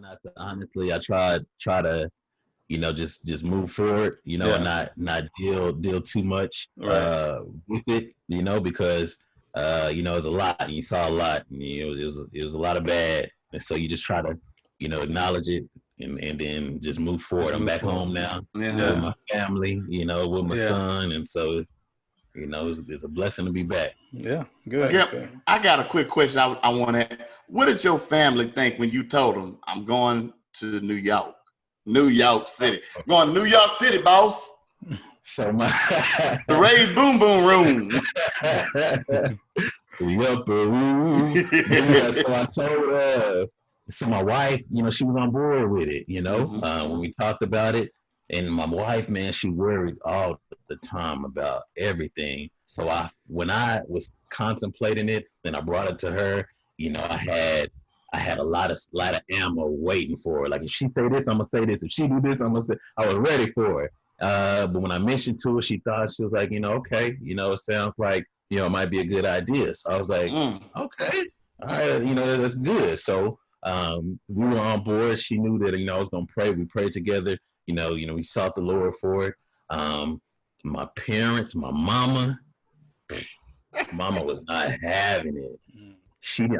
not to honestly. I try to just move forward, and Yeah. not deal too much Right. with it, because it's a lot, and you saw a lot, and it was a lot of bad, and so you just try to acknowledge it, and then just move Just forward. I'm move back forward. home now, with Yeah. Yeah. my family, with my Yeah. son, and so it's a blessing to be back. Yeah. Good. Again, Good. I got a quick question I want to ask. What did your family think when you told them, I'm going to New York City? Going to New York City, boss. So my The Ray's Boom Boom Room. Yep, yeah, so I told so my wife, she was on board with it, when we talked about it. And my wife, man, she worries all the time about everything. So when I was contemplating it, and I brought it to her, I had a lot of ammo waiting for her. Like, if she say this, I'm gonna say this. If she do this, I'm gonna say. I was ready for it. But when I mentioned to her, she was like, okay, it sounds like it might be a good idea. So I was like, okay, all right, that's good. So we were on board. She knew that I was gonna pray. We prayed together. We sought the Lord for it. My parents, my mama was not having it.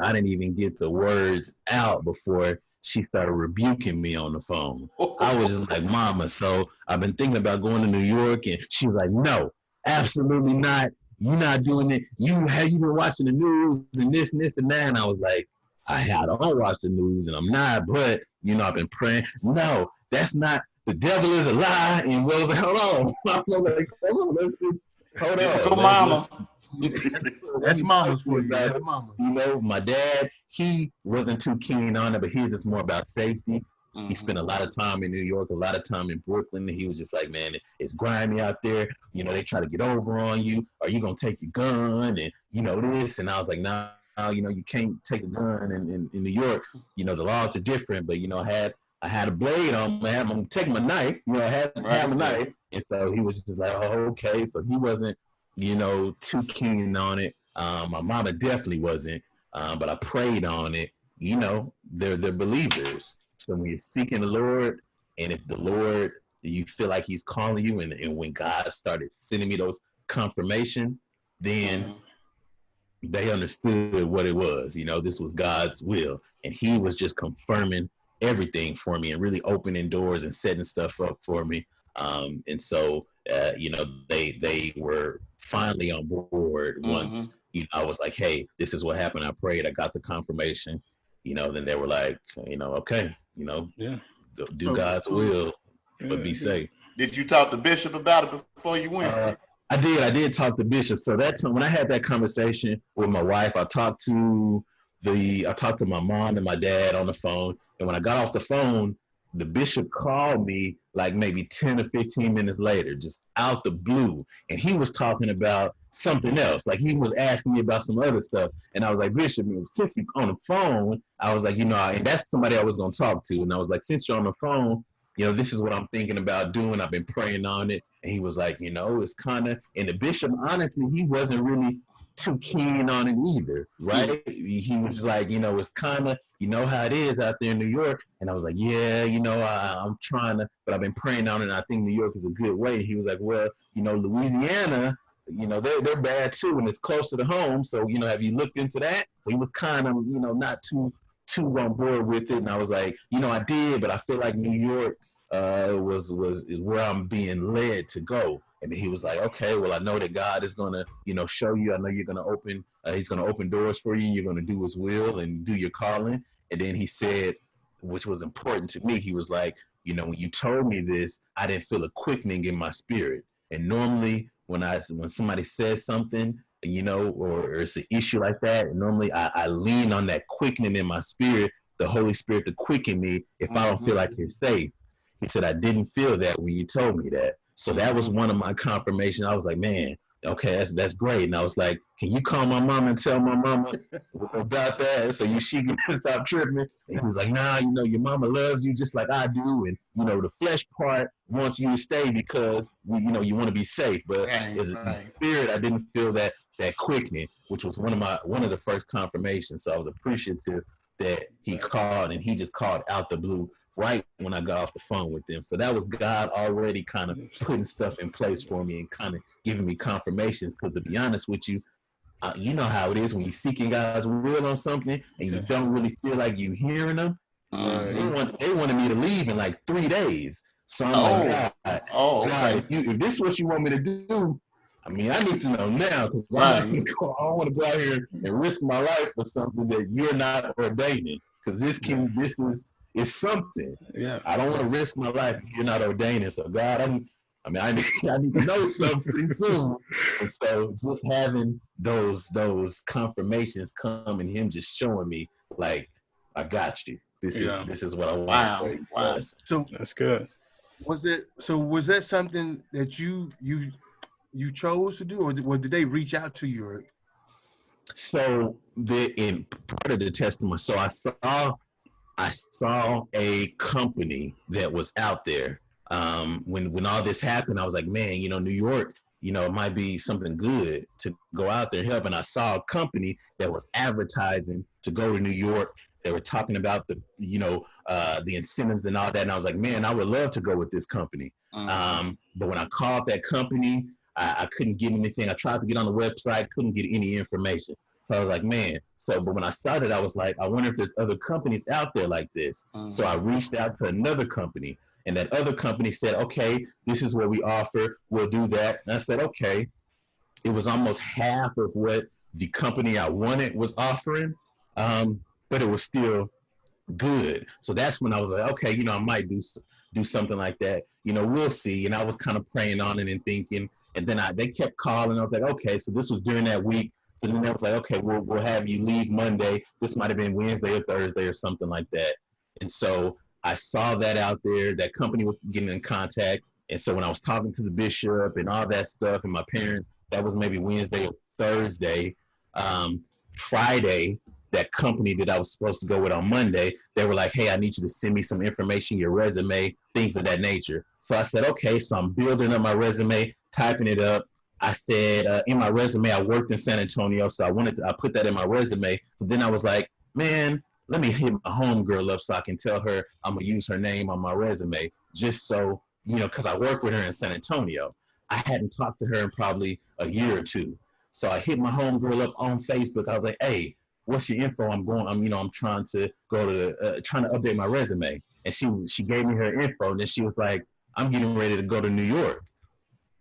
I didn't even get the words out before she started rebuking me on the phone. I was just like, Mama, so I've been thinking about going to New York, and she was like, no, absolutely not. You're not doing it. You been watching the news and this and that? And I was like, I don't watch the news, and I'm not, but I've been praying. No, that's not. The devil is a lie. And well, hold on. I was like, hold on, hold on. Typical mama. That's mama's for you. That's mama. My dad, he wasn't too keen on it, but he was just more about safety. He spent a lot of time in New York, a lot of time in Brooklyn. And he was just like, man, it's grimy out there. They try to get over on you. Are you going to take your gun? And, this. And I was like, nah, you can't take a gun in New York. The laws are different. But, I had a blade on. I'm taking my knife. I had a knife. And so he was just like, oh, okay. So he wasn't, too keen on it. My mama definitely wasn't. But I prayed on it. They're believers. So when you're seeking the Lord, and if the Lord, you feel like he's calling you, and when God started sending me those confirmation, then they understood what it was. This was God's will. And he was just confirming everything for me and really opening doors and setting stuff up for me. And so, they were finally on board once, I was like, hey, this is what happened. I prayed. I got the confirmation. Then they were like, okay, do God's will, but be safe. Did you talk to Bishop about it before you went? I did talk to Bishop. So that time when I had that conversation with my wife, I talked to my mom and my dad on the phone. And when I got off the phone, the bishop called me like maybe 10 or 15 minutes later, just out the blue. And he was talking about something else. Like, he was asking me about some other stuff. And I was like, Bishop, since you're on the phone, I was like, and that's somebody I was going to talk to. And I was like, since you're on the phone, this is what I'm thinking about doing. I've been praying on it. And he was like, it's kind of, and the bishop, honestly, he wasn't really too keen on it either, right? He was like, it's kind of, how it is out there in New York. And I was like, yeah, I'm trying to, but I've been praying on it, and I think New York is a good way. He was like, well, Louisiana, they're bad too, and it's closer to home. So, have you looked into that? So he was kind of, not too on board with it. And I was like, I did, but I feel like New York is where I'm being led to go. And he was like, okay, well, I know that God is going to, show you. I know you're going to open, he's going to open doors for you. You're going to do his will and do your calling. And then he said, which was important to me, he was like, when you told me this, I didn't feel a quickening in my spirit. And normally when somebody says something, or it's an issue like that, normally I lean on that quickening in my spirit, the Holy Spirit to quicken me if I don't feel like it's safe. He said, I didn't feel that when you told me that. So that was one of my confirmations. I was like, man, okay, that's great. And I was like, can you call my mama and tell my mama about that so she can stop tripping? And he was like, nah, your mama loves you just like I do. And, the flesh part wants you to stay because, you want to be safe. But as a spirit, I didn't feel that quickening, which was one of the first confirmations. So I was appreciative that he called, and he just called out the blue right when I got off the phone with them. So that was God already kind of putting stuff in place for me and kind of giving me confirmations. Because to be honest with you, you know how it is when you're seeking God's will on something and you don't really feel like you hearing them. They wanted me to leave in like 3 days. So I'm like, God, God, if this is what you want me to do, I mean, I need to know now, because I don't want to go out here and risk my life for something that you're not ordaining. Because this is something. Yeah. I don't want to risk my life if you're not ordaining. So God, I need to know something pretty soon. And so just having those confirmations come and him just showing me like, I got you. This is what I want. Wow. So that's good. Was that something that you chose to do, or did they reach out to you? So in part of the testimony, so I saw a company that was out there. When all this happened, I was like, man, New York, it might be something good to go out there and help. And I saw a company that was advertising to go to New York. They were talking about the incentives and all that. And I was like, man, I would love to go with this company. But when I called that company, I couldn't get anything. I tried to get on the website, couldn't get any information. So I was like, man. But when I started, I was like, I wonder if there's other companies out there like this. So I reached out to another company, and that other company said, okay, this is what we offer. We'll do that. And I said, okay. It was almost half of what the company I wanted was offering, but it was still good. So that's when I was like, okay, I might do something like that. We'll see. And I was kind of praying on it and thinking. And then they kept calling. I was like, okay. So this was during that week. So then I was like, okay, we'll have you leave Monday. This might have been Wednesday or Thursday or something like that. And so I saw that out there. That company was getting in contact. And so when I was talking to the bishop and all that stuff and my parents, that was maybe Wednesday or Thursday. Friday, that company that I was supposed to go with on Monday, they were like, hey, I need you to send me some information, your resume, things of that nature. So I said, okay. So I'm building up my resume, typing it up. I said, in my resume, I worked in San Antonio. So I put that in my resume. So then I was like, man, let me hit my homegirl up so I can tell her I'm going to use her name on my resume, just so, because I work with her in San Antonio. I hadn't talked to her in probably a year or two. So I hit my homegirl up on Facebook. I was like, hey, what's your info? I'm trying to go to, trying to update my resume. And she gave me her info. And then she was like, I'm getting ready to go to New York.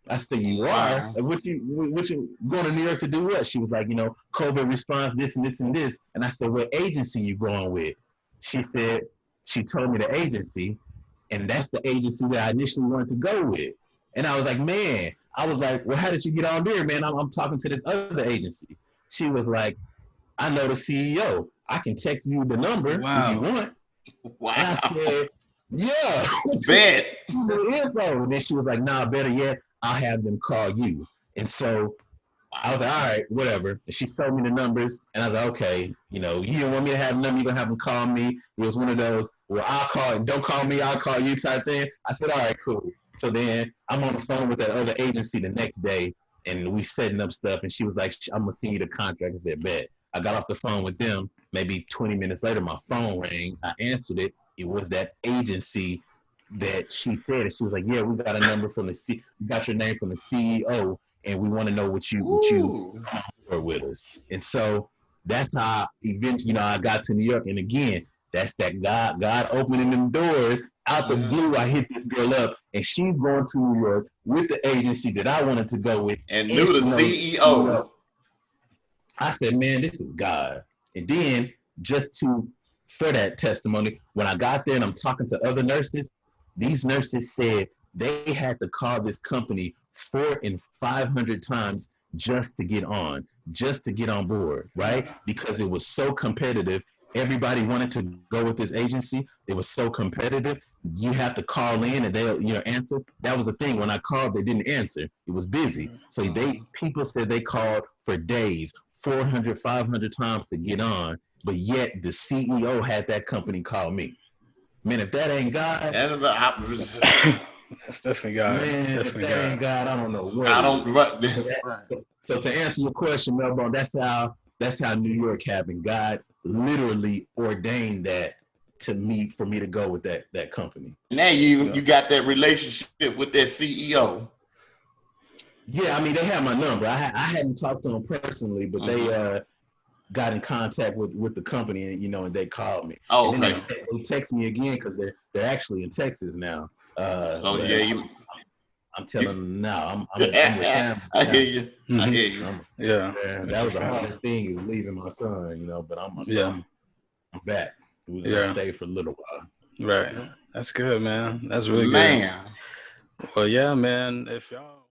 I said, you are? What you going to New York to do what? She was like, COVID response, this and this and this. And I said, what agency you going with? She said, she told me the agency. And that's the agency that I initially wanted to go with. And I was like, man, well, how did you get on there, man? I'm talking to this other agency. She was like, I know the CEO. I can text you the number if you want. Wow. And I said, yeah. Bet. And then she was like, nah, better yet, I'll have them call you. And so I was like, all right, whatever. And she sold me the numbers. And I was like, okay, you don't want me to have a number, you're going to have them call me. It was one of those, well, I'll call, don't call me, I'll call you type thing. I said, all right, cool. So then I'm on the phone with that other agency the next day, and we setting up stuff. And she was like, I'm going to send you the contract. I said, bet. I got off the phone with them. Maybe 20 minutes later, my phone rang. I answered it. It was that agency that she said. And she was like, yeah, we got a number from we got your name from the CEO, and we want to know what you were with us. And so that's how eventually, I got to New York. And again, that's that God opening them doors. Out the blue, I hit this girl up, and she's going to New York with the agency that I wanted to go with. And knew the CEO. I said, man, this is God. And then for that testimony, when I got there and I'm talking to other nurses, these nurses said they had to call this company 400 and 500 times just to get on board, right? Because it was so competitive. Everybody wanted to go with this agency. It was so competitive. You have to call in and they'll answer. That was the thing. When I called, they didn't answer. It was busy. So people said they called for days, 400, 500 times to get on. But yet the CEO had that company call me. Man, if that ain't God, that's definitely God. Man, definitely if that ain't God, I don't know what. Right. So to answer your question, Mel-Bone, that's how that's how New York happened. God literally ordained that to me, for me to go with that company. Now you got that relationship with that CEO. Yeah, I mean, they have my number. I hadn't talked to them personally, but they got in contact with the company, and and they called me. Oh, and then okay. they text me again because they're actually in Texas now. So yeah, I'm telling them now. I'm with family. I Now. hear you. I hear you. Yeah. Man, that was the hardest thing, is leaving my son. But I'm back. I stayed for a little while. Right. That's good, man. That's really good. Man. Well, yeah, man. If y'all